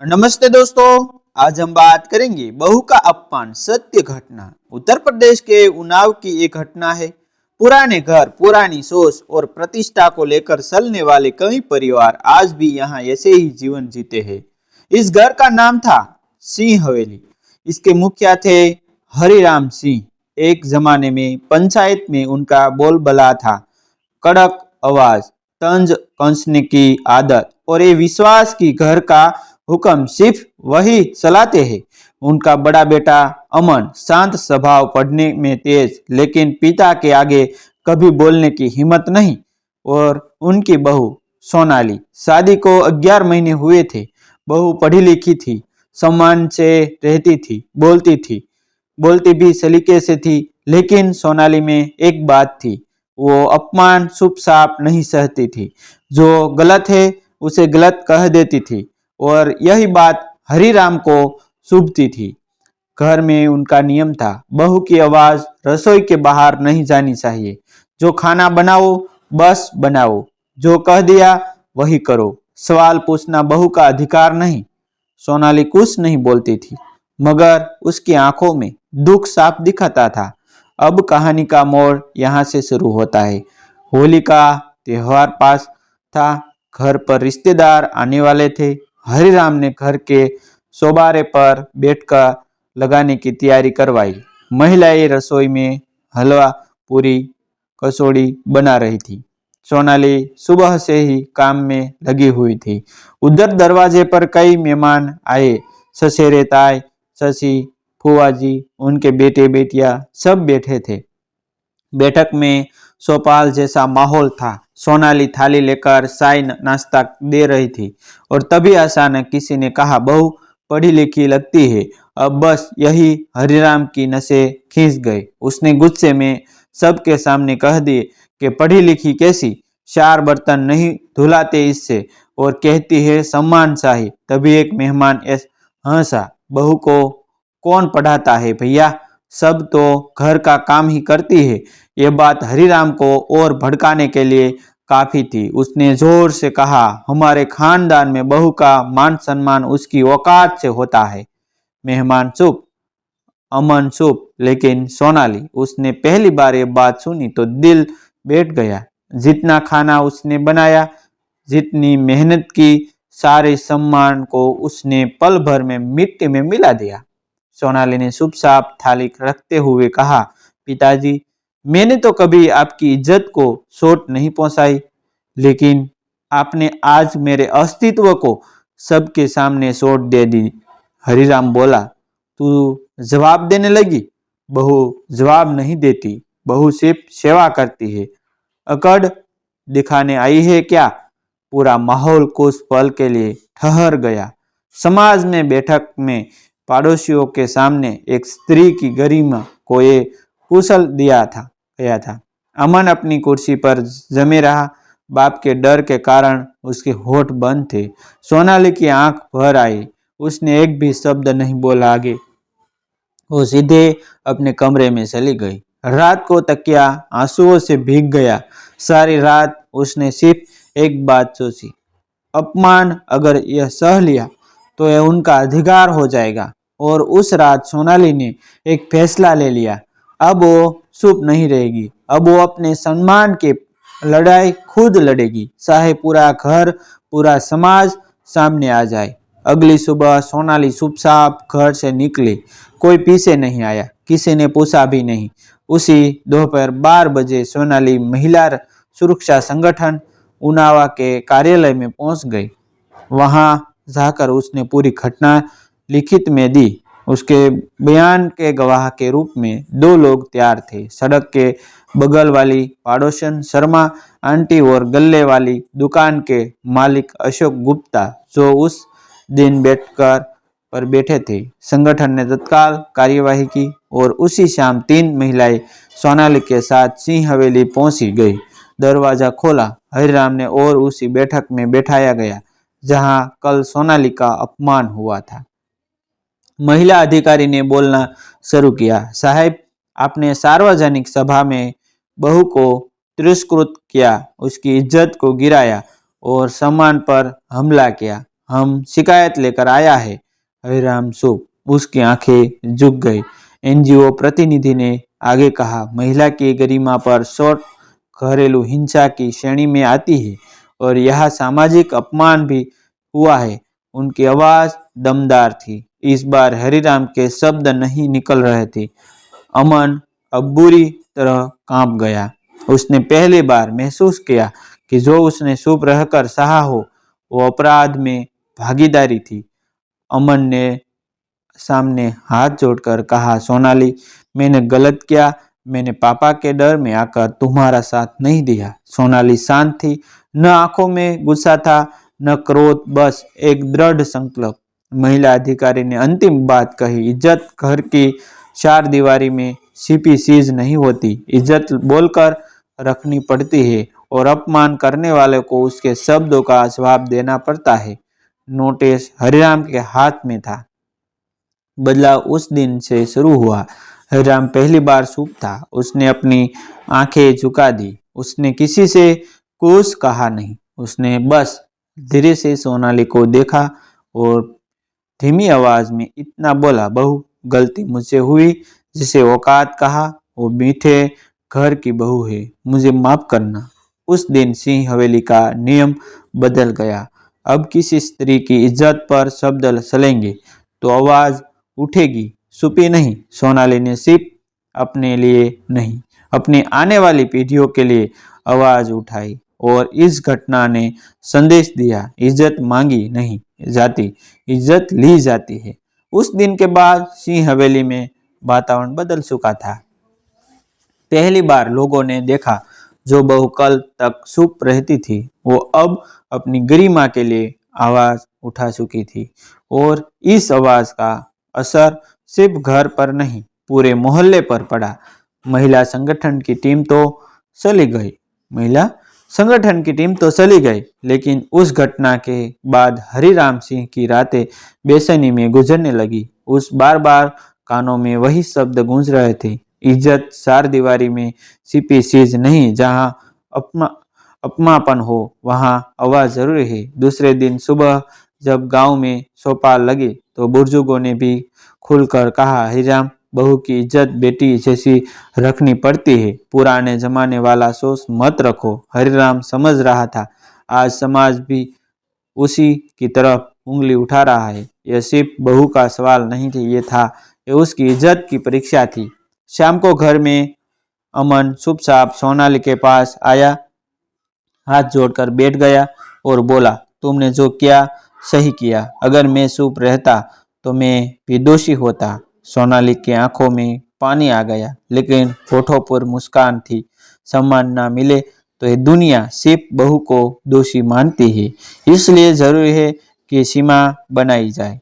नमस्ते दोस्तों। आज हम बात करेंगे बहू का अपमान सत्य घटना। उत्तर प्रदेश के उन्नाव की एक घटना है। पुराने घर, पुरानी सोच और प्रतिष्ठा को लेकर चलने वाले कई परिवार आज भी यहाँ ऐसे ही जीवन जीते हैं। इस घर का नाम था सिंह हवेली। इसके मुखिया थे हरिराम सिंह। एक जमाने में पंचायत में उनका बोलबाला था। कड़क आवाज, तंज कसने की आदत और ये विश्वास कि घर का हुक्म सिर्फ वही चलाते हैं। उनका बड़ा बेटा अमन शांत स्वभाव, पढ़ने में तेज, लेकिन पिता के आगे कभी बोलने की हिम्मत नहीं। और उनकी बहू सोनाली, शादी को 11 महीने हुए थे। बहू पढ़ी लिखी थी, सम्मान से रहती थी, बोलती भी सलीके से थी। लेकिन सोनाली में एक बात थी, वो अपमान चुप साप नहीं सहती थी। जो गलत है उसे गलत कह देती थी और यही बात हरिराम को चुभती थी। घर में उनका नियम था, बहू की आवाज रसोई के बाहर नहीं जानी चाहिए। जो खाना बनाओ बस बनाओ, जो कह दिया वही करो। सवाल पूछना बहू का अधिकार नहीं। सोनाली कुछ नहीं बोलती थी, मगर उसकी आंखों में दुख साफ दिखता था। अब कहानी का मोड़ यहाँ से शुरू होता है। होली का त्योहार पास था। घर पर रिश्तेदार आने वाले थे। हरिराम ने घर के सोबारे पर बैठकर लगाने की तैयारी करवाई। महिलाएं रसोई में हलवा, पूरी, कचौड़ी बना रही थी। सोनाली सुबह से ही काम में लगी हुई थी। उधर दरवाजे पर कई मेहमान आए। ससुरे, ताई, ससी, फुआ जी, उनके बेटे बेटियां सब बैठे थे। बैठक में सोपाल जैसा माहौल था। सोनाली थाली लेकर चाय नाश्ता दे रही थी और तभी अचानक किसी ने कहा, बहू पढ़ी लिखी लगती है। अब बस यही हरिराम की नसें खींच गई। उसने गुस्से में सबके सामने कह दिए कि पढ़ी लिखी कैसी, 4 बर्तन नहीं धुलाते इससे, और कहती है सम्मान चाहिए। तभी एक मेहमान हंसा, बहू को कौन पढ़ाता है भैया, सब तो घर का काम ही करती है। यह बात हरिराम को और भड़काने के लिए काफी थी। उसने जोर से कहा, हमारे खानदान में बहू का मान सम्मान उसकी औकात से होता है। मेहमान चुप, अमन चुप, लेकिन सोनाली, उसने पहली बार ये बात सुनी तो दिल बैठ गया। जितना खाना उसने बनाया, जितनी मेहनत की, सारे सम्मान को उसने पल भर में मिट्टी में मिला दिया। सोनाली ने चुपचाप थाली रखते हुए कहा, पिताजी, मैंने तो कभी आपकी इज्जत को चोट नहीं पहुंचाई, लेकिन आपने आज मेरे अस्तित्व को सबके सामने चोट दे दी। हरिराम बोला, तू जवाब देने लगी? बहू जवाब नहीं देती, बहू सिर्फ सेवा करती है। अकड़ दिखाने आई है क्या? पूरा माहौल कुछ पल के लिए ठहर गया। समाज में, बैठक में, पड़ोसियों के सामने एक स्त्री की गरिमा को ये कुचल दिया गया था। अमन अपनी कुर्सी पर जमे रहा। बाप के डर के कारण उसके होठ बंद थे। सोनाली की आंख भर आई। उसने एक भी शब्द नहीं बोला आगे। वो सीधे अपने कमरे में चली गई। रात को तकिया आंसुओं से भीग गया। सारी रात उसने सिर्फ एक बात सोची, अपमान अगर यह सह लिया तो यह उनका अधिकार हो जाएगा। और उस रात सोनाली ने एक फैसला ले लिया। अब वो चुप नहीं रहेगी। अब वो अपने सम्मान की लड़ाई खुद लड़ेगी, चाहे पूरा घर, पूरा समाज सामने आ जाए। अगली सुबह सोनाली चुपचाप घर से निकली। कोई पीछे नहीं आया, किसी ने पूछा भी नहीं। उसी दोपहर 12 बजे सोनाली महिला सुरक्षा संगठन उनावा के कार्यालय में पहुंच गई। वहां जाकर उसने पूरी घटना लिखित में दी। उसके बयान के गवाह के रूप में 2 लोग तैयार थे, सड़क के बगल वाली पड़ोसन शर्मा आंटी और गल्ले वाली दुकान के मालिक अशोक गुप्ता, जो उस दिन पर बैठे थे। संगठन ने तत्काल कार्यवाही की और उसी शाम 3 महिलाएं सोनाली के साथ सिंह हवेली पहुंची गई। दरवाजा खोला, हरिराम ने और उसी बैठक में बैठाया गया जहां कल सोनाली का अपमान हुआ था। महिला अधिकारी ने बोलना शुरू किया, साहब, आपने सार्वजनिक सभा में बहू को तिरस्कृत किया, उसकी इज्जत को गिराया और सम्मान पर हमला किया। हम शिकायत लेकर आया है। हरिराम सुप, उसकी आंखें झुक गई। एनजीओ प्रतिनिधि ने आगे कहा, महिला की गरिमा पर शोट घरेलू हिंसा की श्रेणी में आती है और यह सामाजिक अपमान भी हुआ है। उनकी आवाज दमदार थी। इस बार हरिराम के शब्द नहीं निकल रहे थे। अमन अब बुरी तरह कांप गया। उसने पहली बार महसूस किया कि जो उसने चुप रहकर सहा हो वो अपराध में भागीदारी थी। अमन ने सामने हाथ जोड़कर कहा, सोनाली, मैंने गलत किया। मैंने पापा के डर में आकर तुम्हारा साथ नहीं दिया। सोनाली शांत थी। न आंखों में गुस्सा था, न क्रोध, बस एक दृढ़ संकल्प। महिला अधिकारी ने अंतिम बात कही, इज्जत घर की चार दीवारी में छिपी चीज नहीं होती। इज्जत बोलकर रखनी पड़ती है और अपमान करने वाले को उसके शब्दों का जवाब देना पड़ता है। नोटिस हरिराम के हाथ में था। बदलाव उस दिन से शुरू हुआ। हरिराम पहली बार चुप था। उसने अपनी आंखें झुका दी। उसने किसी से कुछ कहा नहीं। उसने बस धीरे से सोनाली को देखा और धीमी आवाज में इतना बोला, बहू, गलती मुझसे हुई। जिसे औकात कहा, वो मीठे घर की बहू है, मुझे माफ करना। उस दिन सिंह हवेली का नियम बदल गया। अब किसी स्त्री की इज्जत पर शब्द चलेंगे तो आवाज उठेगी, सुपी नहीं। सोनाली ने सिर्फ अपने लिए नहीं, अपनी आने वाली पीढ़ियों के लिए आवाज उठाई और इस घटना ने संदेश दिया, इज्जत मांगी नहीं जाती, इज्जत ली जाती है। उस दिन के बाद सिंह हवेली में वातावरण बदल चुका था। पहली बार लोगों ने देखा जो बहू कल तक चुप रहती थी वो अब अपनी गरिमा के लिए आवाज उठा चुकी थी और इस आवाज का असर सिर्फ घर पर नहीं पूरे मोहल्ले पर पड़ा। महिला संगठन की टीम तो चली गई महिला संगठन की टीम तो चली गई, लेकिन उस घटना के बाद हरिराम सिंह की रातें बेचैनी में गुजरने लगी। उस बार बार कानों में वही शब्द गूंज रहे थे, इज्जत चार दीवारी में छिपी चीज नहीं, जहां अपमापन हो वहां आवाज जरूरी है। दूसरे दिन सुबह जब गांव में चौपाल लगी तो बुजुर्गों ने भी खुलकर कहा, हरिराम, बहू की इज्जत बेटी जैसी रखनी पड़ती है। पुराने जमाने वाला सोच मत रखो। हरिराम समझ रहा था आज समाज भी उसी की तरफ उंगली उठा रहा है। यह सिर्फ बहू का सवाल नहीं थी, ये उसकी इज्जत की परीक्षा थी। शाम को घर में अमन चुपचाप सोनाली के पास आया, हाथ जोड़कर बैठ गया और बोला, तुमने जो किया सही किया। अगर मैं चुप रहता तो मैं भी दोषी होता। सोनाली की आंखों में पानी आ गया, लेकिन होठों पर मुस्कान थी। सम्मान ना मिले तो ये दुनिया सिर्फ बहू को दोषी मानती है, इसलिए जरूरी है कि सीमा बनाई जाए।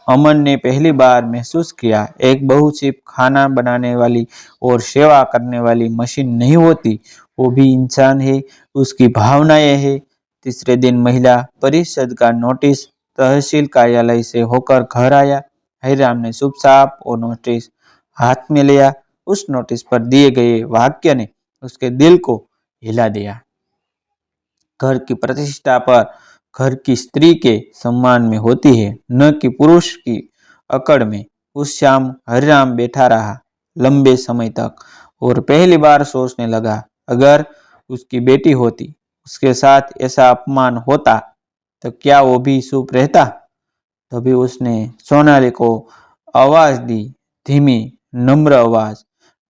अमन ने पहली बार महसूस किया, एक बहू सिर्फ खाना बनाने वाली और सेवा करने वाली मशीन नहीं होती, वो भी इंसान है, उसकी भावनाएं है। तीसरे दिन महिला परिषद का नोटिस तहसील कार्यालय से होकर घर आया। हरिराम ने चुपचाप वो नोटिस हाथ में लिया। उस नोटिस पर दिए गए वाक्य ने उसके दिल को हिला दिया। घर की प्रतिष्ठा पर घर की स्त्री के सम्मान में होती है, न कि पुरुष की अकड़ में। उस शाम हरिराम बैठा रहा लंबे समय तक और पहली बार सोचने लगा, अगर उसकी बेटी होती, उसके साथ ऐसा अपमान होता तो क्या वो भी चुप रहता। तभी उसने सोनाली को आवाज दी, धीमी नम्र आवाज,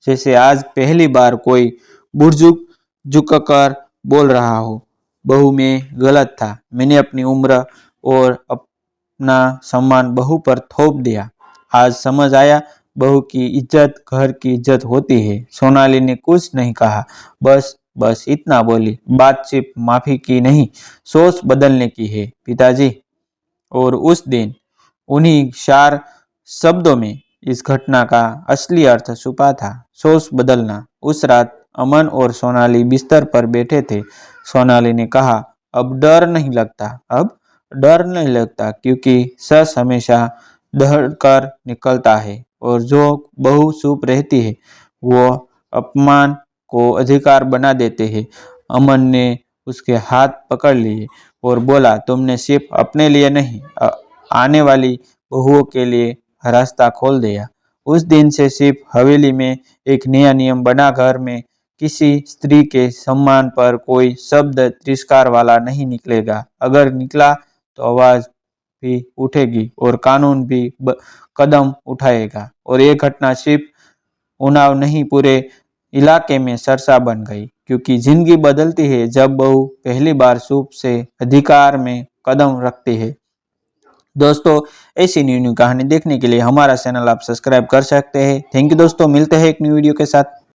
जैसे आज पहली बार कोई बुजुर्ग झुककर बोल रहा हो, बहू में गलत था। मैंने अपनी उम्र और अपना सम्मान बहू पर थोप दिया। आज समझ आया, बहू की इज्जत घर की इज्जत होती है। सोनाली ने कुछ नहीं कहा, बस इतना बोली, बात सिर्फ माफी की नहीं, सोच बदलने की है पिताजी। और उस दिन उन्हीं चार शब्दों में इस घटना का असली अर्थ छुपा था, सोच बदलना। उस रात अमन और सोनाली बिस्तर पर बैठे थे। सोनाली ने कहा, अब डर नहीं लगता क्योंकि सच हमेशा दहड़ कर निकलता है और जो बहू चुप रहती है वो अपमान को अधिकार बना देते हैं। अमन ने उसके हाथ पकड़ लिए और बोला, तुमने सिर्फ अपने लिए नहीं आने वाली बहुओं के लिए रास्ता खोल दिया। उस दिन से सिर्फ हवेली में एक नया नियम बना, घर में किसी स्त्री के सम्मान पर कोई शब्द तिरस्कार वाला नहीं निकलेगा। अगर निकला तो आवाज भी उठेगी और कानून भी कदम उठाएगा। और ये घटना सिर्फ उन्नाव नहीं, पूरे इलाके में चर्चा बन गई, क्योंकि जिंदगी बदलती है जब बहू पहली बार शुभ से अधिकार में कदम रखती है। दोस्तों, ऐसी न्यू न्यू कहानी देखने के लिए हमारा चैनल आप सब्सक्राइब कर सकते हैं। थैंक यू दोस्तों, मिलते हैं एक न्यू वीडियो के साथ।